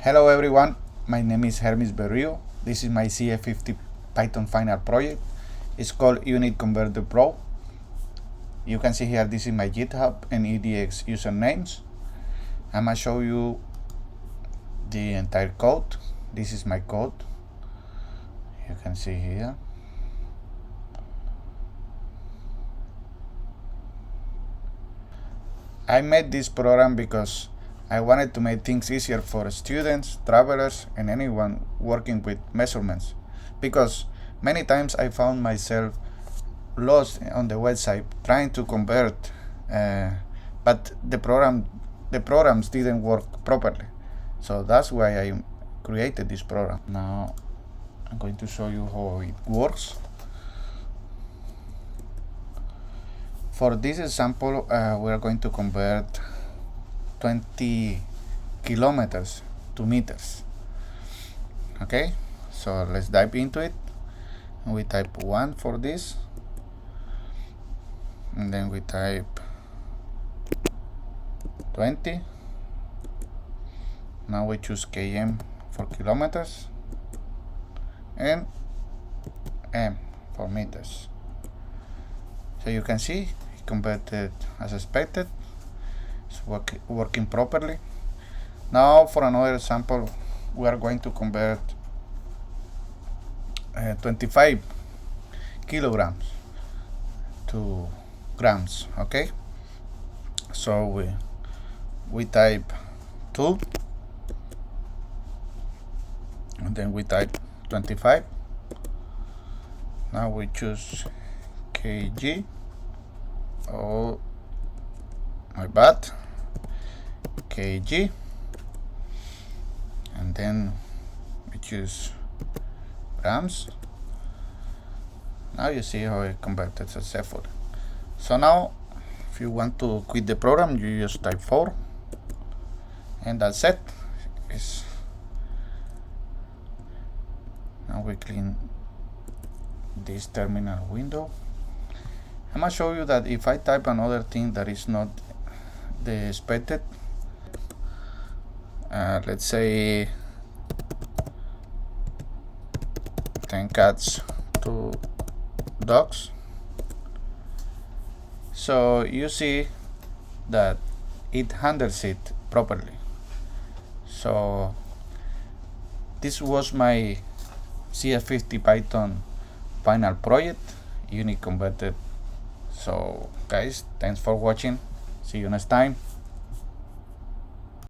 Hello everyone, my name is Hermes Berrio. This is my CS50 Python Final project. It's called Unit Converter Pro. You can see here this is my GitHub and EDX usernames. I'm gonna show you the entire code. This is my code. You can see here. I made this program because I wanted to make things easier for students, travelers, and anyone working with measurements. Because many times I found myself lost on the website trying to convert, but the programs didn't work properly. So that's why I created this program. Now I'm going to show you how it works. For this example, we are going to convert 20 kilometers to meters. Okay, so let's dive into it. We type 1 for this, and then we type 20. Now we choose km for kilometers and m for meters. So you can see it converted as expected. It's working properly. Now for another example, we are going to convert 25 kilograms to grams. Okay, so we type 2 and then we type 25. Now we choose kg. Oh my bad, kg, and then we choose grams. Now you see how it converted successfully. So now if you want to quit the program, you just type 4 and that's it. Now we clean this terminal window. I'm gonna show you that if I type another thing that is not the expected, let's say 10 cats, 2 dogs, so you see that it handles it properly. So this was my CS50 Python Final project, Unit Converted. So guys, thanks for watching. See you next time.